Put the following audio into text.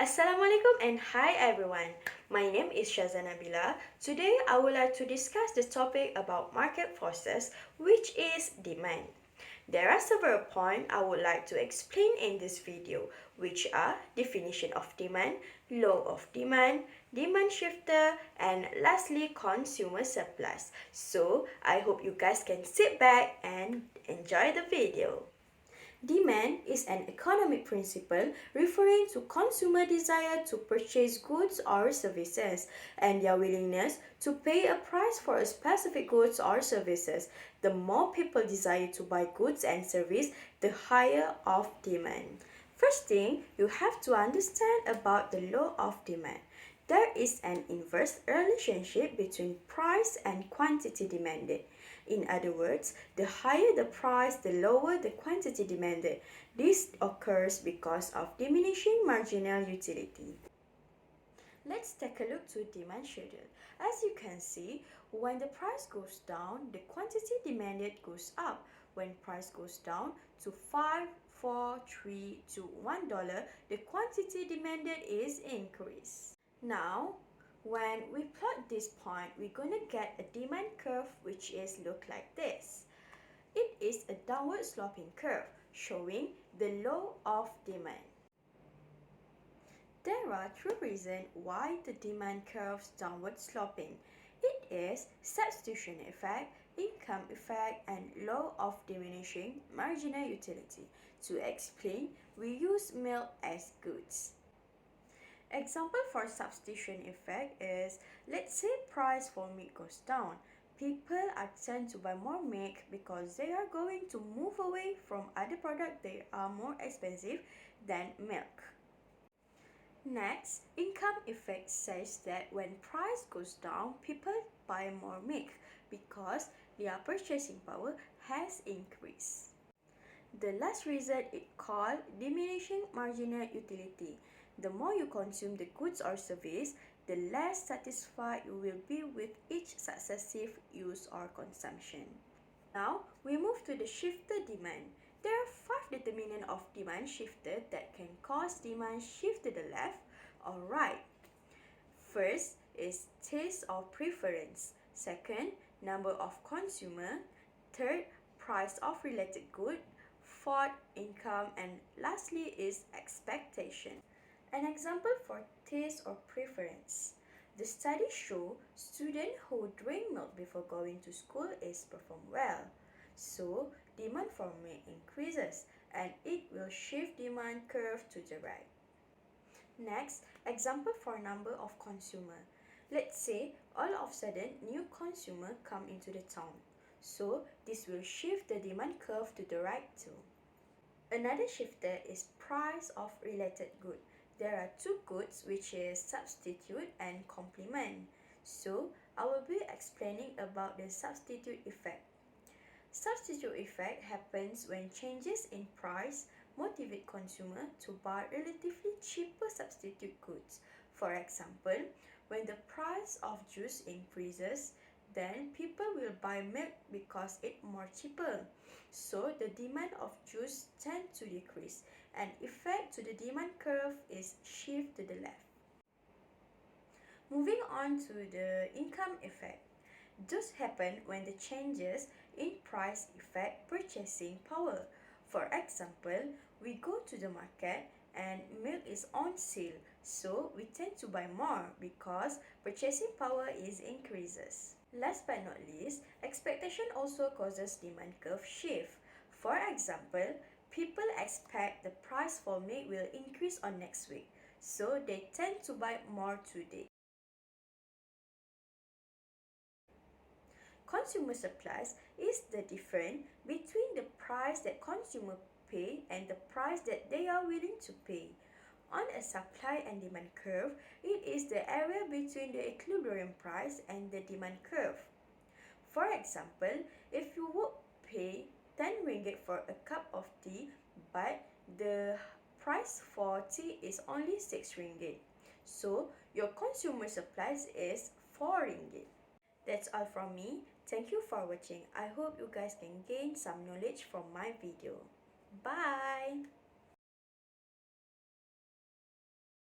Assalamualaikum and hi everyone. My name is Syaza Nabilah. Today I would like to discuss the topic about market forces, which is demand. There are several points I would like to explain in this video, which are definition of demand, law of demand, demand shifter, and lastly consumer surplus. So I hope you guys can sit back and enjoy the video. Demand is an economic principle referring to consumer desire to purchase goods or services and their willingness to pay a price for a specific goods or services. The more people desire to buy goods and service, the higher of demand. First thing, you have to understand about the law of demand. There is an inverse relationship between price and quantity demanded. In other words, the higher the price, the lower the quantity demanded. This occurs because of diminishing marginal utility. Let's take a look to demand schedule. As you can see, when the price goes down, the quantity demanded goes up. When price goes down to 5, 4, 3, to $1, the quantity demanded is increased. Now, when we plot this point, we're gonna get a demand curve which is look like this. It is a downward sloping curve showing the law of demand. There are three reasons why the demand curve's downward sloping. It is substitution effect, income effect, and law of diminishing marginal utility. To explain, we use milk as goods. Example for substitution effect is, let's say price for milk goes down. People are tend to buy more milk because they are going to move away from other products that are more expensive than milk. Next, income effect says that when price goes down, people buy more milk because their purchasing power has increased. The last reason is called diminishing marginal utility. The more you consume the goods or service, the less satisfied you will be with each successive use or consumption. Now, we move to the shifter demand. There are 5 determinants of demand shifter that can cause demand shift to the left or right. First is taste or preference. Second, number of consumer. Third, price of related good. Fourth, income. And lastly is expectation. An example for taste or preference. The studies show students who drink milk before going to school is perform well. So, demand for milk increases and it will shift demand curve to the right. Next, example for number of consumer. Let's say all of a sudden new consumer come into the town. So, this will shift the demand curve to the right too. Another shifter is price of related good. There are two goods which is substitute and complement. So, I will be explaining about the substitute effect. Substitute effect happens when changes in price motivate consumer to buy relatively cheaper substitute goods. For example, when the price of juice increases, then people will buy milk because it's more cheaper. So the demand of juice tend to decrease and effect to the demand curve is shift to the left. Moving on to the income effect. This happen when the changes in price affect purchasing power. For example, we go to the market and milk is on sale, so we tend to buy more because purchasing power is increases. Last but not least, expectation also causes demand curve shift. For example, people expect the price for milk will increase on next week, so they tend to buy more today. Consumer surplus is the difference between the price that consumer pay and the price that they are willing to pay. On a supply and demand curve, it is the area between the equilibrium price and the demand curve. For example, if you would pay 10 ringgit for a cup of tea, but the price for tea is only 6 ringgit. So, your consumer surplus is 4 ringgit. That's all from me. Thank you for watching. I hope you guys can gain some knowledge from my video. Bye!